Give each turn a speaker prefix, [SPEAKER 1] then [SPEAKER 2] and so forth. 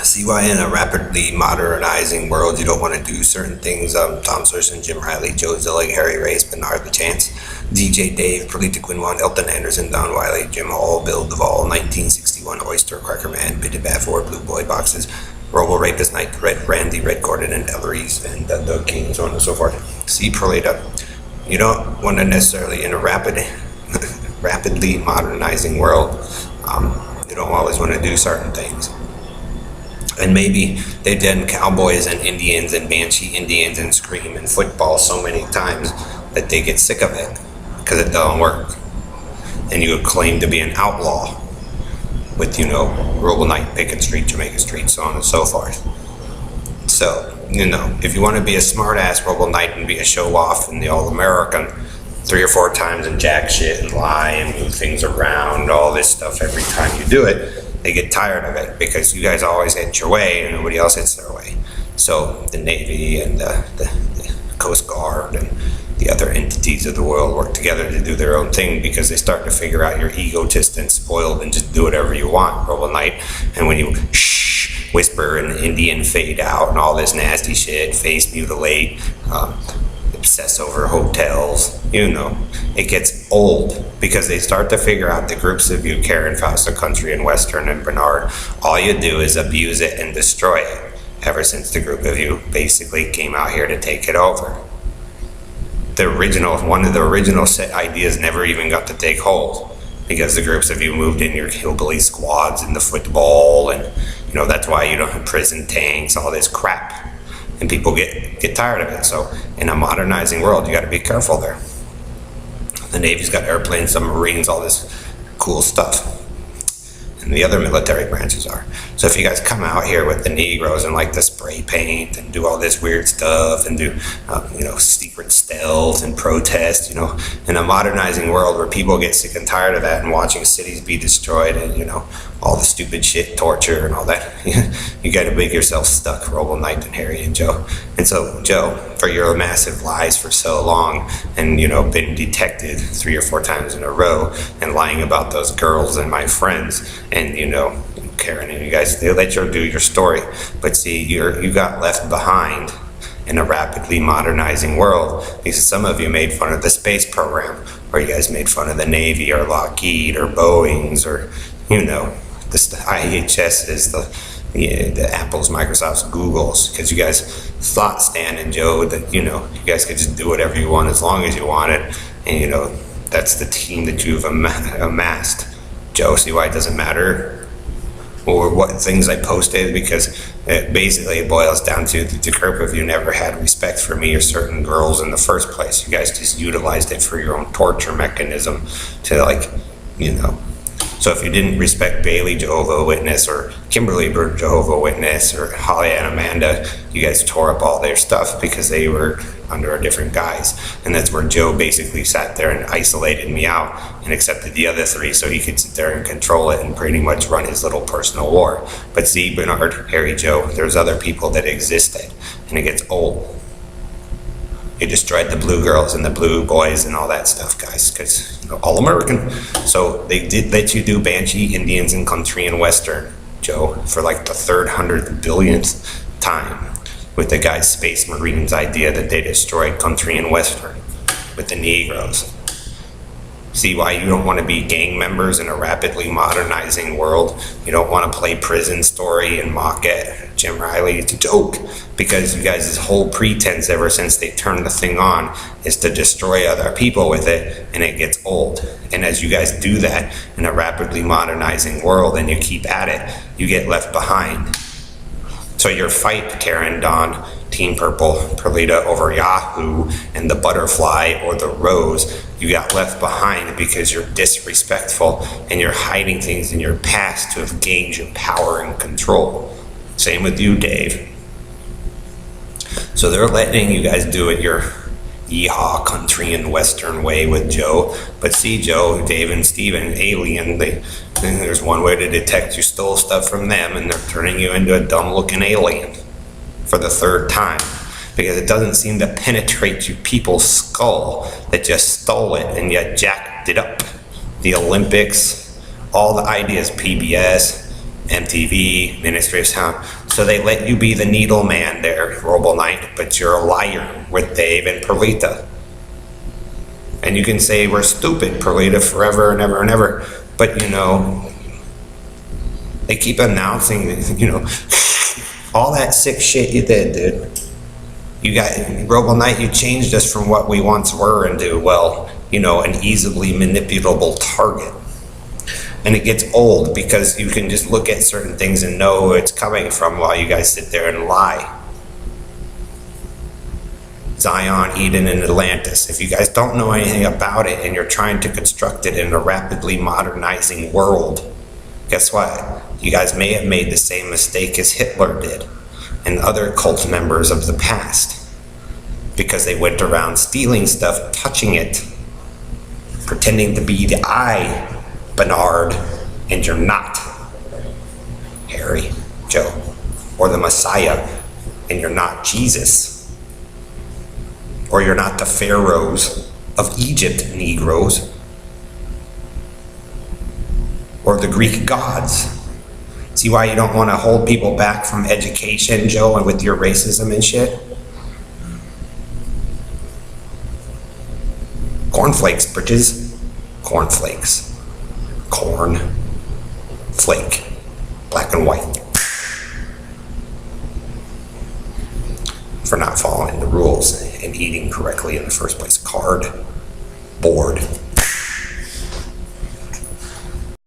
[SPEAKER 1] See why in a rapidly modernizing world you don't want to do certain things. Tom Sorensen, Jim Riley, Joe Zillig, Harry Race, Bernard LaChance, DJ Dave, Perlita Quinwan, Elton Anderson, Don Wiley, Jim Hall, Bill Duvall, 1961, Oyster, Cracker Man, Biddy Bafford, Blue Boy Boxes, Robo Rapist, Night Red Randy, Red Gordon, and Ellery's, and Doug King, and so on and so forth. See Perlita, you don't want to necessarily in a rapidly modernizing world. You don't always want to do certain things. And maybe they've done cowboys and Indians and Banshee Indians and Scream and football so many times that they get sick of it because it doesn't work. And you would claim to be an outlaw with, Roble Knight, Pickett Street, Jamaica Street, so on and so forth. So, if you want to be a smart ass Roble Knight and be a show off and the All American 3 or 4 times and jack shit and lie and move things around, all this stuff every time you do it, they get tired of it because you guys always hit your way and nobody else hits their way. So the Navy and the Coast Guard and the other entities of the world work together to do their own thing because they start to figure out you're egotist and spoiled and just do whatever you want, Roble Knight. And when you whisper and Indian fade out and all this nasty shit, face mutilate, obsess over hotels, it gets old because they start to figure out the groups of you, Karen, Fausta, Country, and Western, and Bernard, all you do is abuse it and destroy it ever since the group of you basically came out here to take it over. One of the original set ideas never even got to take hold because the groups of you moved in your hillbilly squads and the football and, that's why you don't have prison tanks, all this crap. And people get tired of it. So in a modernizing world, you got to be careful there. The Navy's got airplanes, submarines, all this cool stuff. And the other military branches are. So if you guys come out here with the Negroes and like to spray paint and do all this weird stuff and do, secret stealth and protest, in a modernizing world where people get sick and tired of that and watching cities be destroyed and, all the stupid shit, torture and all that, you got to make yourself stuck, Roble Knight and Harry and Joe. And so, Joe, for your massive lies for so long and, been detected 3 or 4 times in a row and lying about those girls and my friends and, Karen and you guys, they let you do your story. But see, you got left behind in a rapidly modernizing world because some of you made fun of the space program or you guys made fun of the Navy or Lockheed or Boeing's or, the IHS's, the Apple's, Microsoft's, Google's, because you guys thought, Stan and Joe, that, you guys could just do whatever you want as long as you want it. And, that's the team that you've amassed. Joe, see why it doesn't matter? Or what things I posted, because it boils down to the group of you never had respect for me or certain girls in the first place. You guys just utilized it for your own torture mechanism to So if you didn't respect Bailey, Jehovah Witness, or Kimberly, Jehovah Witness, or Holly and Amanda, you guys tore up all their stuff because they were under a different guise. And that's where Joe basically sat there and isolated me out and accepted the other 3 so he could sit there and control it and pretty much run his little personal war. But see, Bernard, Harry, Joe, there's other people that existed, and it gets old. You destroyed the blue girls and the blue boys and all that stuff, guys, because all American. So they did let you do Banshee Indians and Country and Western, Joe, for like the 300th billionth time with the guy's Space Marines idea that they destroyed Country and Western with the Negroes. See why you don't want to be gang members in a rapidly modernizing world? You don't want to play Prison Story and mock at Jim Riley. It's a joke because you guys' whole pretense ever since they turned the thing on is to destroy other people with it, and it gets old. And as you guys do that in a rapidly modernizing world and you keep at it, you get left behind. So your fight, Karen, Dawn, Team Purple, Perlita over Yahoo and the Butterfly or the Rose, you got left behind because you're disrespectful and you're hiding things in your past to have gained your power and control. Same with you, Dave. So they're letting you guys do it your yeehaw country and western way with Joe. But see, Joe, Dave, and Steven, alien, there's one way to detect you stole stuff from them, and they're turning you into a dumb-looking alien for the 3rd time. Because it doesn't seem to penetrate you people's skull that just stole it and yet jacked it up. The Olympics, all the ideas, PBS, MTV, Ministry of Sound. So they let you be the needle man there, Robo Knight, but you're a liar with Dave and Perlita. And you can say we're stupid, Perlita, forever and ever and ever. But you know, they keep announcing, you know, all that sick shit you did, dude. You got, Robo Knight, you changed us from what we once were into, well, you know, an easily manipulable target. And it gets old because you can just look at certain things and know who it's coming from while you guys sit there and lie. Zion, Eden, and Atlantis. If you guys don't know anything about it and you're trying to construct it in a rapidly modernizing world, guess what? You guys may have made the same mistake as Hitler did and other cult members of the past, because they went around stealing stuff, touching it, pretending to be the I, Bernard, and you're not. Harry, Joe, or the Messiah, and you're not Jesus. Or you're not the pharaohs of Egypt, Negroes. Or the Greek gods. See why you don't want to hold people back from education, Joe, and with your racism and shit? Cornflakes, britches. Cornflakes. Corn. Flake. Black and white. For not following the rules and eating correctly in the first place. Card. Board.